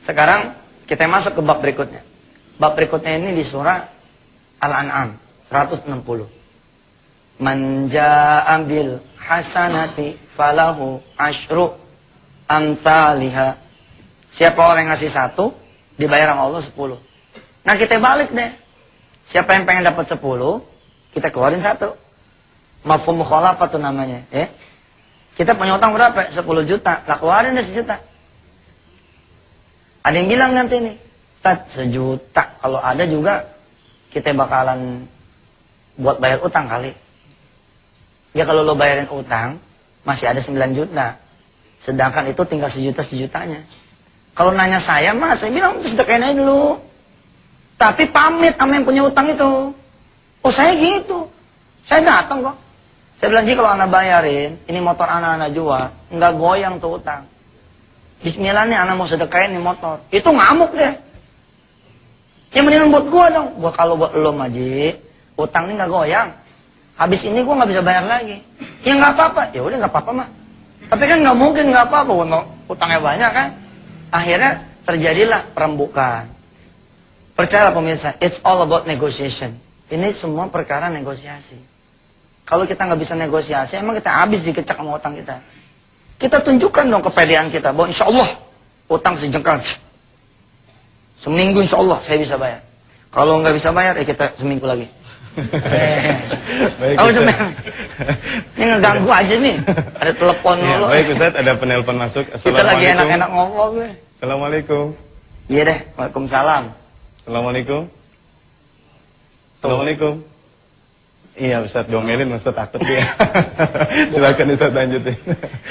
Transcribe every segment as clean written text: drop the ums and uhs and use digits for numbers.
Sekarang kita masuk ke bab berikutnya. Bab berikutnya ini di surah Al-An'am 160. Man jaa'a bil hasanati falahu asyru amsalihha. Siapa orang yang ngasih 1, dibayar sama Allah 10. Nah, kita balik deh. Siapa yang pengen dapat 10, kita keluarin 1. Mafhum mukhalafah itu namanya, ya. Kita punya utang berapa? 10 juta. Lah keluarin deh 1 juta. Ada yang bilang nanti nih, Ustaz, 1 juta. Kalau ada juga, kita bakalan buat bayar utang kali. Ya kalau lo bayarin utang, masih ada 9 juta. Sedangkan itu tinggal 1 juta sejutanya. Kalau nanya saya, mas, saya bilang, sedekahin aja dulu. Tapi pamit sama yang punya utang itu. Oh, saya gitu. Saya datang kok. Saya bilang, kalau anak bayarin, ini motor anak-anak jual, nggak goyang tuh utang. Bismillah nih, anak mau sedekahin nih motor. Itu ngamuk deh. Yang mendingan buat gua dong. Kalau buat lo Maji, utang nih nggak goyang. Habis ini gua nggak bisa bayar lagi. Ya nggak apa-apa. Ya udah nggak apa-apa mah. Tapi kan nggak mungkin nggak apa-apa. Utangnya banyak kan. Akhirnya terjadilah perembukan. Percayalah pemirsa, it's all about negotiation. Ini semua perkara negosiasi. Kalau kita nggak bisa negosiasi, emang kita habis dikecak sama utang kita. Kita tunjukkan dong kepedean kita bahwa insya Allah utang sejengkal. Seminggu insya Allah saya bisa bayar. Kalau nggak bisa bayar, ya kita seminggu lagi. Baik, ini ngeganggu aja nih. Ada telepon dulu. Baik Ustaz, ada penelpon masuk. Kita lagi enak-enak ngomong. Assalamualaikum. Iya deh, waalaikumsalam. Assalamualaikum. Assalamualaikum. Iya Ustaz, domelin Ustaz takut ya. Silakan Ustaz lanjutin.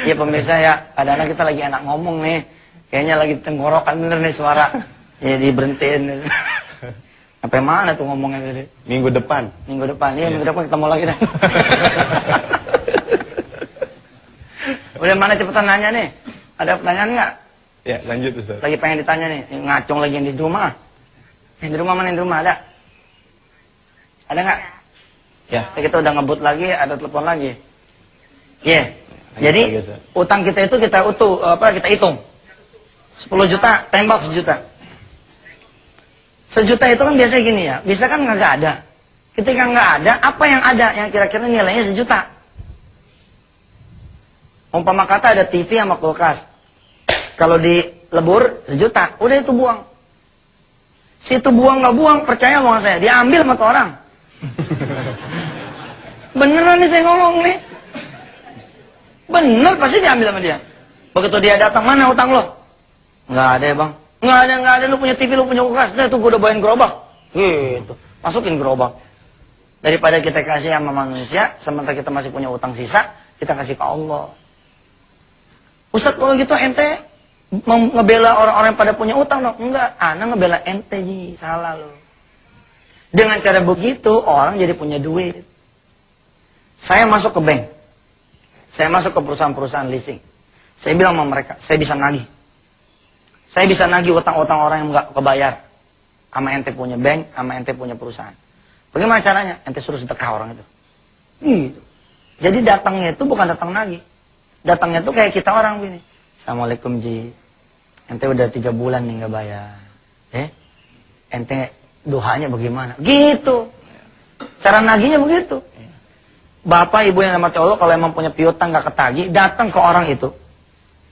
Iya pemirsa ya, kadang-kadang kita lagi enak ngomong nih. Kayaknya lagi tenggorokan bener nih suara. Ya diberhentiin. Sampai mana tuh ngomongnya tadi? Minggu depan. Minggu depan, iya minggu depan ketemu lagi dah. Udah mana cepetan nanya nih? Ada pertanyaan nggak? Ya lanjut Ustaz. Lagi pengen ditanya nih, ngacung lagi yang di rumah. Yang di rumah mana yang di rumah ada? Ada nggak? Ya. Kita udah ngebut lagi, ada telepon lagi. Iya. Yeah. Jadi utang kita itu kita kita hitung. 10 juta, tembak 1 juta. 1 juta itu kan biasanya gini ya, bisa kan nggak ada. Ketika nggak ada, apa yang ada yang kira-kira nilainya 1 juta? Umpama kata ada TV sama kulkas. Kalau dilebur 1 juta, udah itu buang. Si itu buang nggak buang, percaya sama saya, diambil sama tuh orang. Beneran nih saya ngomong nih. Bener pasti diambil sama dia. Begitu dia datang, mana utang lo? Nggak ada ya bang. Nggak ada, lu punya TV, lu punya kulkas. Nah itu gue udah bawain gerobak. Gitu, masukin gerobak. Daripada kita kasih sama manusia, sementara kita masih punya utang sisa, kita kasih ke Allah. Ustaz kalau gitu ente ngebela orang-orang yang pada punya utang dong? Enggak, ana ngebela ente ji, salah lo. Dengan cara begitu orang jadi punya duit. Saya masuk ke bank. Saya masuk ke perusahaan-perusahaan leasing. Saya bilang sama mereka, saya bisa nagih. Saya bisa nagih utang-utang orang yang nggak kebayar. Sama ente punya bank, sama ente punya perusahaan. Bagaimana caranya? Ente suruh sedekah orang itu. Gitu. Jadi datangnya itu bukan datang nagih. Datangnya itu kayak kita orang begini. Assalamualaikum Ji. Ente udah 3 bulan nih nggak bayar. Ente doanya bagaimana? Gitu. Cara nagihnya begitu. Bapak ibu yang sama Allah kalau emang punya piutang nggak ketagih, datang ke orang itu.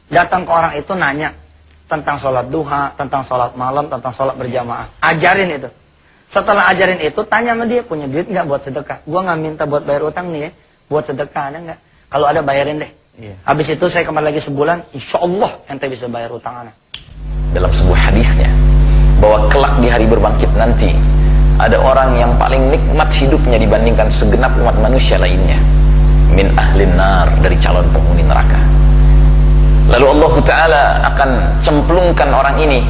Datang ke orang itu nanya tentang sholat duha, tentang sholat malam, tentang sholat berjamaah. Ajarin itu. Setelah ajarin itu, tanya sama dia, punya duit nggak buat sedekah? Gua nggak minta buat bayar utang nih ya, buat sedekah ada nggak? Kalau ada bayarin deh. Habis itu saya kembali lagi sebulan, insya Allah ente bisa bayar utang anak. Dalam sebuah hadisnya, bahwa kelak di hari berbangkit nanti, ada orang yang paling nikmat hidupnya dibandingkan segenap umat manusia lainnya. Min ahlin nar, dari calon penghuni neraka. Lalu Allah Ta'ala akan cemplungkan orang ini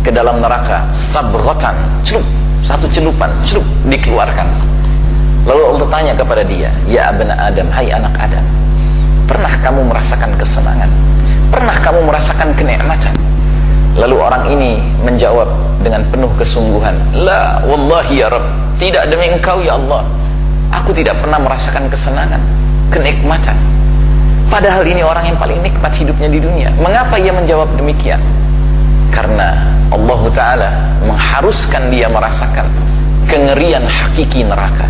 ke dalam neraka. Sabghatan, celup, satu celupan, celup, dikeluarkan. Lalu Allah tanya kepada dia, ya abna Adam, hai anak Adam, pernah kamu merasakan kesenangan? Pernah kamu merasakan kenikmatan? Lalu orang ini menjawab dengan penuh kesungguhan, la wallahi ya Rabb, tidak demi engkau ya Allah, aku tidak pernah merasakan kesenangan, kenikmatan. Padahal ini orang yang paling nikmat hidupnya di dunia. Mengapa ia menjawab demikian? Karena Allah Ta'ala mengharuskan dia merasakan kengerian hakiki neraka.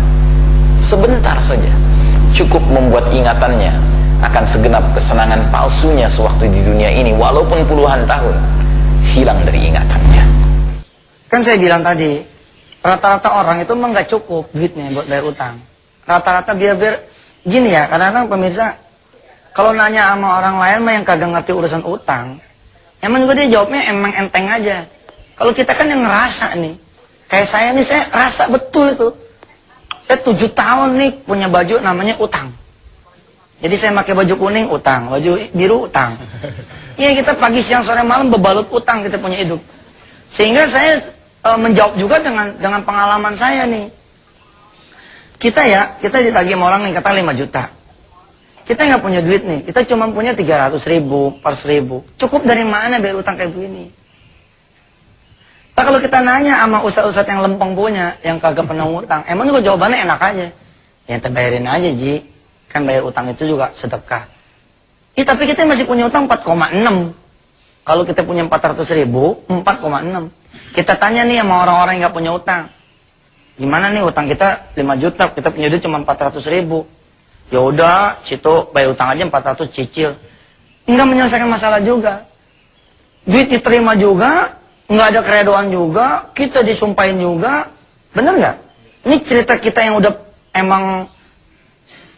Sebentar saja cukup membuat ingatannya akan segenap kesenangan palsunya sewaktu di dunia ini, walaupun puluhan tahun, hilang dari ingatannya. Kan saya bilang tadi, rata-rata orang itu memang nggak cukup duitnya buat bayar utang. Rata-rata biar gini ya, kadang-kadang pemirsa, kalau nanya sama orang lain mah yang kagak ngerti urusan utang, emang juga dia jawabnya emang enteng aja. Kalau kita kan yang ngerasa nih, kayak saya nih, saya rasa betul itu. Saya 7 tahun nih punya baju namanya utang. Jadi saya pakai baju kuning utang, baju biru utang. Iya, kita pagi siang sore malam bebalut utang kita punya hidup. Sehingga saya menjawab juga dengan pengalaman saya nih. Kita ditagih sama orang nih kata 5 juta. Kita nggak punya duit nih, kita cuma punya 300.000, 400.000. Cukup dari mana bayar utang kayak begini? Nah, kalau kita nanya sama ustadz-ustadz yang lempeng punya, yang kagak pernah utang, emang juga jawabannya enak aja. Ya terbayarin aja, Ji. Kan bayar utang itu juga sedekah. Tapi kita masih punya utang 4,6. Kalau kita punya 400.000, 4,6. Kita tanya nih sama orang-orang yang nggak punya utang. Gimana nih utang kita 5 juta, kita punya duit cuma 400.000. Ya udah, situ bayar utang aja 400 cicil. Enggak menyelesaikan masalah juga. Duit diterima juga, nggak ada keredoan juga, kita disumpahin juga. Bener nggak? Ini cerita kita yang udah emang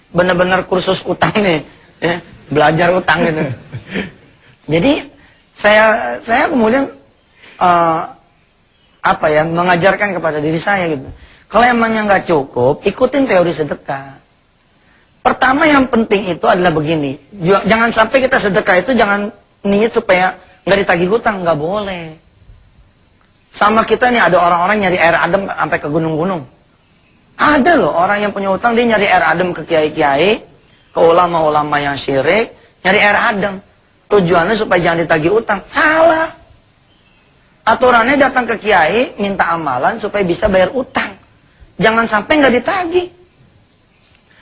benar-benar kursus utang nih, ya, belajar utang gitu. Jadi saya kemudian mengajarkan kepada diri saya gitu. Kalau emangnya nggak cukup, ikutin teori sedekah. Pertama yang penting itu adalah begini, jangan sampai kita sedekah itu jangan niat supaya nggak ditagih hutang, nggak boleh. Sama kita nih ada orang-orang nyari air adem sampai ke gunung-gunung. Ada loh orang yang punya utang, dia nyari air adem ke kiai-kiai, ke ulama-ulama yang syirik, nyari air adem. Tujuannya supaya jangan ditagih utang. Salah. Aturannya datang ke kiai, minta amalan supaya bisa bayar utang. Jangan sampai nggak ditagih.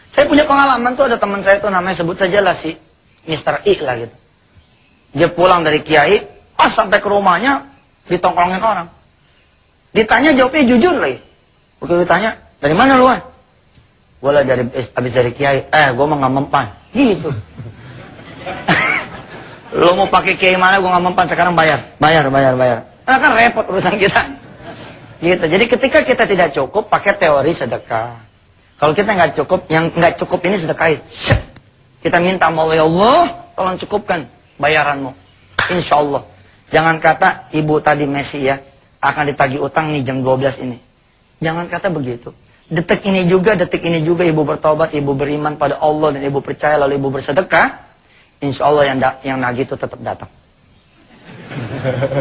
Saya punya pengalaman tuh, ada teman saya tuh namanya sebut saja lah si Mr. I lah gitu. Dia pulang dari kiai, sampai ke rumahnya ditongkrongin orang. Ditanya jawabnya jujur lagi. Begitu ditanya, dari mana lu? Gue lah abis dari kiai. Gue mah nggak mempan. Gitu. Lu mau pakai kiai mana? Gue nggak mempan. Sekarang bayar. Nah, kan repot urusan kita. Gitu. Jadi ketika kita tidak cukup, pakai teori sedekah. Kalau kita nggak cukup, yang nggak cukup ini sedekahin. Kita minta sama Allah, ya Allah, tolong cukupkan bayaranmu. Insya Allah. Jangan kata ibu tadi Messi ya, akan ditagih utang nih jam 12 ini. Jangan kata begitu. Detik ini juga ibu bertobat, ibu beriman pada Allah dan ibu percaya lalu ibu bersedekah, insya Allah yang nagih itu tetap datang.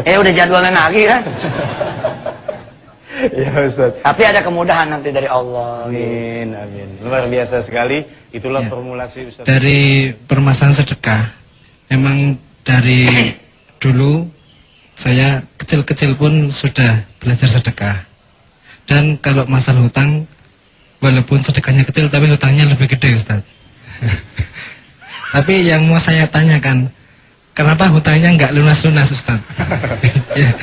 Udah jadwalnya nagih kan? Ya Ustaz. Tapi ada kemudahan nanti dari Allah. Amin, amin. Luar biasa sekali. Itulah Ya. formulasi Ustaz. Dari permasalahan sedekah, memang dari dulu saya kecil-kecil pun sudah belajar sedekah. Dan kalau masalah hutang, walaupun sedekahnya kecil, tapi hutangnya lebih gede, Ustaz. Tapi yang mau saya tanyakan, kenapa hutangnya nggak lunas-lunas, Ustaz? Ya.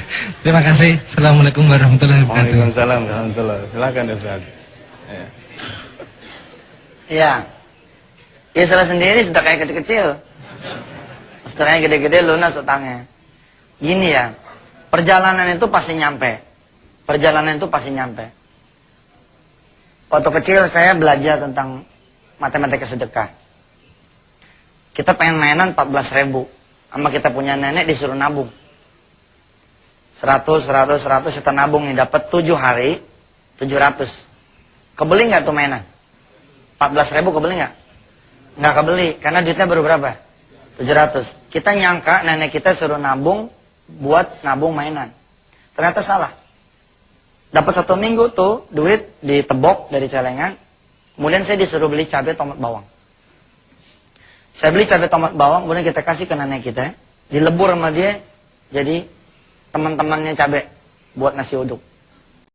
Terima kasih. Assalamualaikum warahmatullahi wabarakatuh. Waalaikumsalam warahmatullahi wabarakatuh. Silakan Ustaz. Ya. Ya salah sendiri sedekahnya kecil-kecil. Sedekahnya gede-gede lunas utangnya. Gini ya, perjalanan itu pasti nyampe. Waktu kecil saya belajar tentang matematika sedekah. Kita pengen mainan 14.000. Sama kita punya nenek disuruh nabung. 100 kita nabung nih, dapat 7 hari 700. Kebeli nggak tuh mainan? 14.000 kebeli nggak? Nggak kebeli, karena duitnya baru berapa? 700. Kita nyangka nenek kita suruh nabung buat nabung mainan. Ternyata salah. Dapat 1 minggu tuh duit ditebok dari celengan. Kemudian saya disuruh beli cabai tomat bawang. Saya beli cabai tomat bawang, kemudian kita kasih ke nenek kita, dilebur sama dia, jadi teman-temannya cabai buat nasi uduk.